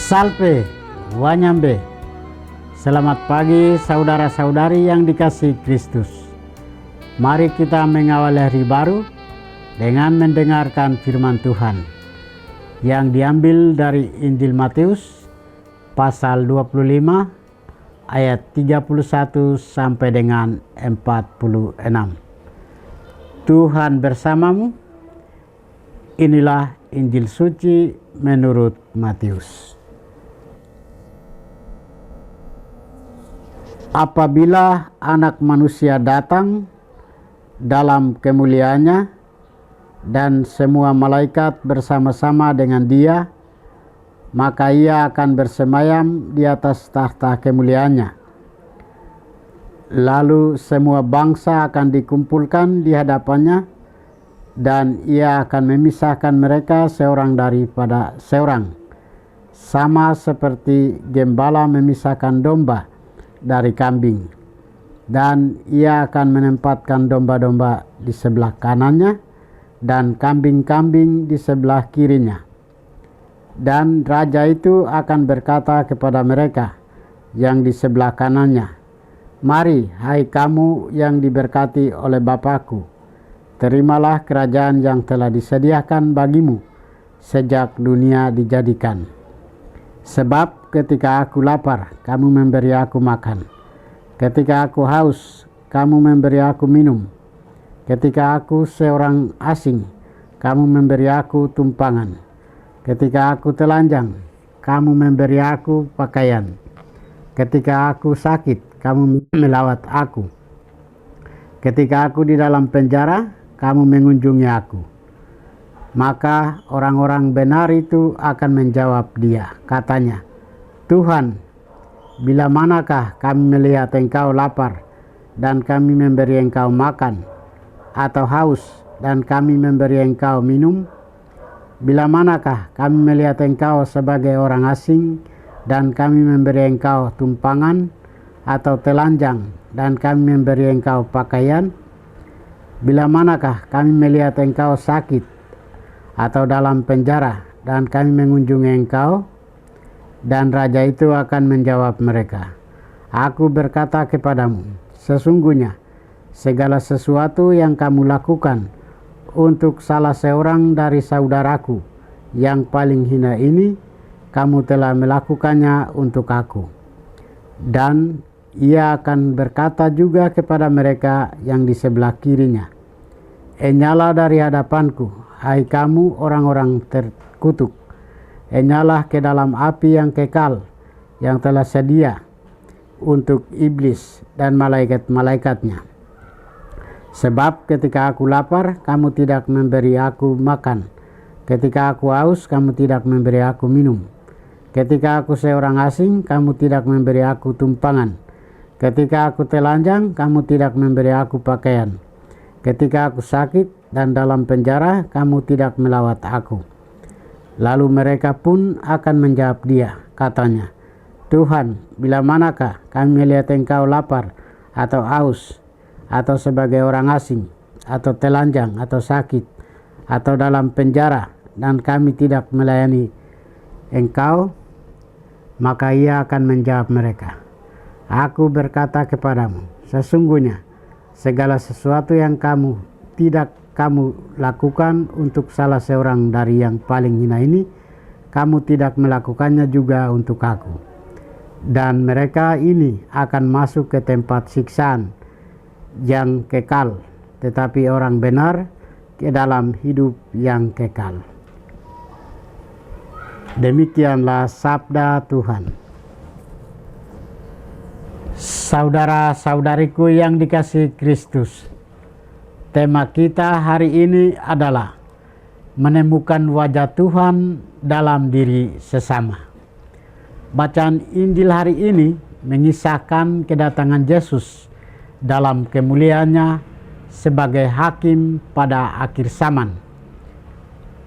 Salve, Wanyambe. Selamat pagi saudara-saudari yang dikasihi Kristus. Mari kita mengawali hari baru dengan mendengarkan firman Tuhan yang diambil dari Injil Matius pasal 25 ayat 31 sampai dengan 46. Tuhan bersamamu. Inilah Injil suci menurut Matius. Apabila Anak Manusia datang dalam kemuliaannya dan semua malaikat bersama-sama dengan Dia, maka Ia akan bersemayam di atas tahta kemuliaannya. Lalu semua bangsa akan dikumpulkan di hadapannya, dan Ia akan memisahkan mereka seorang daripada seorang, sama seperti gembala memisahkan domba dari kambing. Dan Ia akan menempatkan domba-domba di sebelah kanannya dan kambing-kambing di sebelah kirinya. Dan raja itu akan berkata kepada mereka yang di sebelah kanannya, "Mari, hai kamu yang diberkati oleh Bapa-Ku, terimalah kerajaan yang telah disediakan bagimu sejak dunia dijadikan. Sebab ketika aku lapar, kamu memberi aku makan. Ketika aku haus, kamu memberi aku minum. Ketika aku seorang asing, kamu memberi aku tumpangan. Ketika aku telanjang, kamu memberi aku pakaian. Ketika aku sakit, kamu melawat aku. Ketika aku di dalam penjara, kamu mengunjungi aku." Maka orang-orang benar itu akan menjawab Dia, katanya, "Tuhan, bila manakah kami melihat Engkau lapar dan kami memberi Engkau makan, atau haus dan kami memberi Engkau minum? Bila manakah kami melihat Engkau sebagai orang asing dan kami memberi Engkau tumpangan, atau telanjang dan kami memberi Engkau pakaian? Bila manakah kami melihat Engkau sakit atau dalam penjara dan kami mengunjungi Engkau?" Dan raja itu akan menjawab mereka, "Aku berkata kepadamu, sesungguhnya segala sesuatu yang kamu lakukan untuk salah seorang dari saudaraku yang paling hina ini, kamu telah melakukannya untuk aku." Dan Ia akan berkata juga kepada mereka yang di sebelah kirinya, "Enyalah dari hadapanku, hai kamu orang-orang terkutuk. Enyalah ke dalam api yang kekal, yang telah sedia untuk iblis dan malaikat-malaikatnya. Sebab ketika aku lapar, kamu tidak memberi aku makan. Ketika aku haus, kamu tidak memberi aku minum. Ketika aku seorang asing, kamu tidak memberi aku tumpangan. Ketika aku telanjang, kamu tidak memberi aku pakaian. Ketika aku sakit dan dalam penjara, kamu tidak melawat aku." Lalu mereka pun akan menjawab Dia, katanya, "Tuhan, bila manakah kami melihat Engkau lapar atau haus, atau sebagai orang asing, atau telanjang, atau sakit, atau dalam penjara, dan kami tidak melayani Engkau?" Maka Ia akan menjawab mereka, "Aku berkata kepadamu, sesungguhnya segala sesuatu yang tidak kamu lakukan untuk salah seorang dari yang paling hina ini, kamu tidak melakukannya juga untuk aku." Dan mereka ini akan masuk ke tempat siksaan yang kekal, tetapi orang benar ke dalam hidup yang kekal. Demikianlah sabda Tuhan. Saudara-saudariku yang dikasihi Kristus, tema kita hari ini adalah menemukan wajah Tuhan dalam diri sesama. Bacaan Injil hari ini mengisahkan kedatangan Yesus dalam kemuliaannya sebagai hakim pada akhir zaman.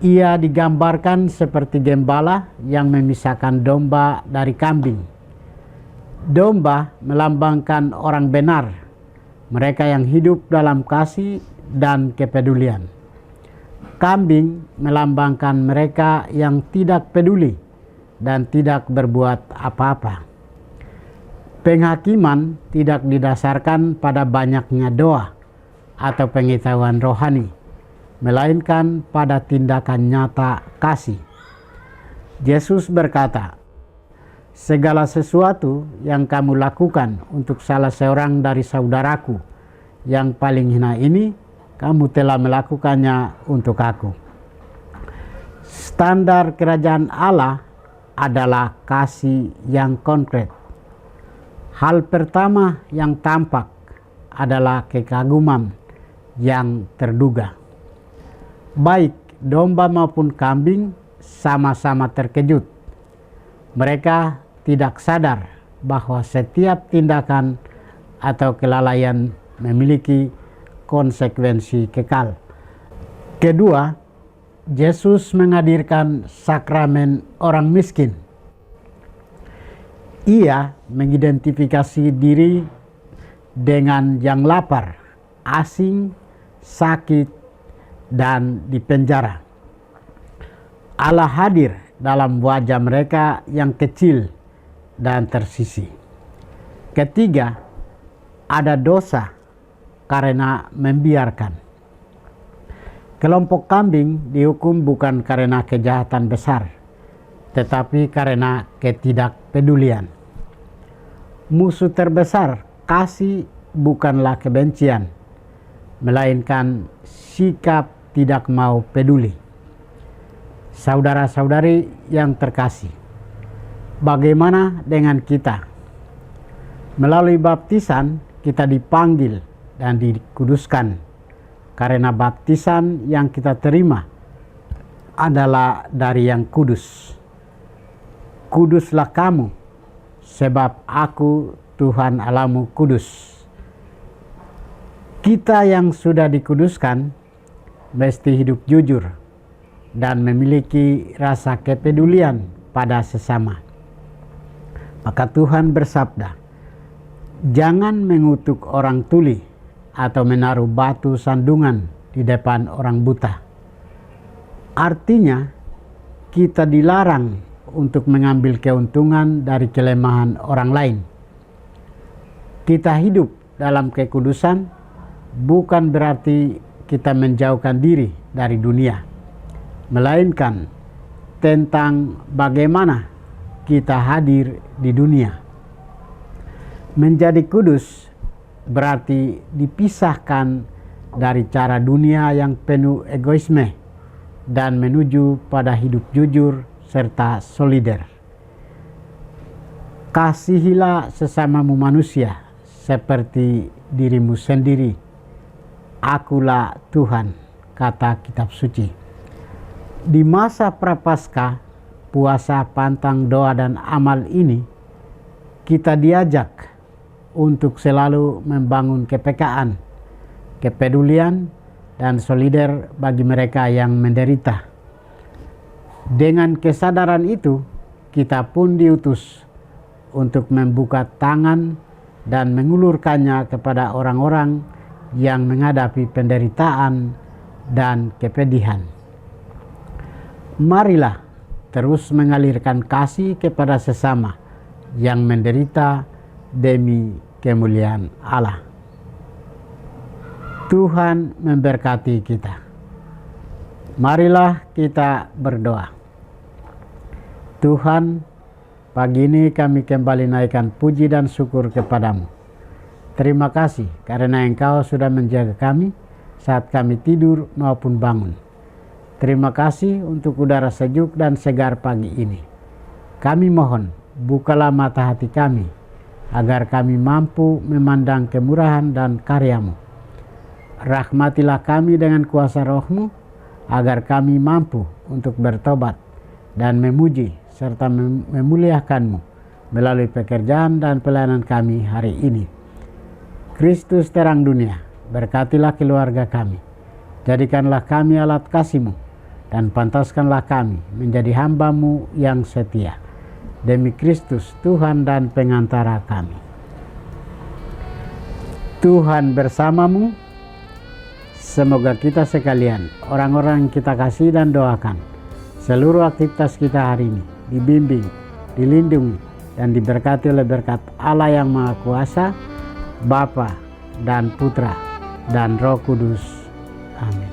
Ia digambarkan seperti gembala yang memisahkan domba dari kambing. Domba melambangkan orang benar, mereka yang hidup dalam kasih dan kepedulian. Kambing melambangkan mereka yang tidak peduli dan tidak berbuat apa-apa. Penghakiman tidak didasarkan pada banyaknya doa atau pengetahuan rohani, melainkan pada tindakan nyata kasih. Yesus berkata, "Segala sesuatu yang kamu lakukan untuk salah seorang dari saudaraku yang paling hina ini, kamu telah melakukannya untuk aku." Standar kerajaan Allah adalah kasih yang konkret. Hal pertama yang tampak adalah kekaguman yang terduga. Baik domba maupun kambing sama-sama terkejut. Mereka tidak sadar bahwa setiap tindakan atau kelalaian memiliki konsekuensi kekal. Kedua, Yesus menghadirkan sakramen orang miskin. Ia mengidentifikasi diri dengan yang lapar, asing, sakit, dan dipenjara. Allah hadir dalam wajah mereka yang kecil dan tersisih. Ketiga, ada dosa karena membiarkan. Kelompok kambing dihukum bukan karena kejahatan besar, tetapi karena ketidakpedulian. Musuh terbesar kasih bukanlah kebencian, melainkan sikap tidak mau peduli. Saudara-saudari yang terkasih, bagaimana dengan kita? Melalui baptisan kita dipanggil dan dikuduskan, karena baptisan yang kita terima adalah dari yang kudus. Kuduslah kamu, sebab aku Tuhan Allahmu kudus. Kita yang sudah dikuduskan mesti hidup jujur dan memiliki rasa kepedulian pada sesama. Maka Tuhan bersabda, "Jangan mengutuk orang tuli atau menaruh batu sandungan di depan orang buta." Artinya, kita dilarang untuk mengambil keuntungan dari kelemahan orang lain. Kita hidup dalam kekudusan bukan berarti kita menjauhkan diri dari dunia, melainkan tentang bagaimana kita hadir di dunia. Menjadi kudus berarti dipisahkan dari cara dunia yang penuh egoisme dan menuju pada hidup jujur serta solider. Kasihilah sesamamu manusia seperti dirimu sendiri. Akulah Tuhan, kata kitab suci. Di masa prapaskah, puasa, pantang, doa, dan amal ini, kita diajak untuk selalu membangun kepekaan, kepedulian, dan solider bagi mereka yang menderita. Dengan kesadaran itu, kita pun diutus untuk membuka tangan dan mengulurkannya kepada orang-orang yang menghadapi penderitaan dan kepedihan. Marilah terus mengalirkan kasih kepada sesama yang menderita demi kemuliaan Allah. Tuhan memberkati kita. Marilah kita berdoa. Tuhan, pagi ini kami kembali naikkan puji dan syukur kepadamu. Terima kasih karena Engkau sudah menjaga kami saat kami tidur maupun bangun. Terima kasih untuk udara sejuk dan segar pagi ini. Kami mohon, bukalah mata hati kami, agar kami mampu memandang kemurahan dan karya-Mu. Rahmatilah kami dengan kuasa Roh-Mu, agar kami mampu untuk bertobat dan memuji serta memuliakan-Mu melalui pekerjaan dan pelayanan kami hari ini. Kristus terang dunia, berkatilah keluarga kami. Jadikanlah kami alat kasih-Mu, dan pantaskanlah kami menjadi hamba-Mu yang setia. Demi Kristus, Tuhan dan pengantara kami. Tuhan bersamamu. Semoga kita sekalian, orang-orang yang kita kasih dan doakan, seluruh aktivitas kita hari ini dibimbing, dilindungi, dan diberkati oleh berkat Allah yang Maha Kuasa, Bapa dan Putra dan Roh Kudus. Amin.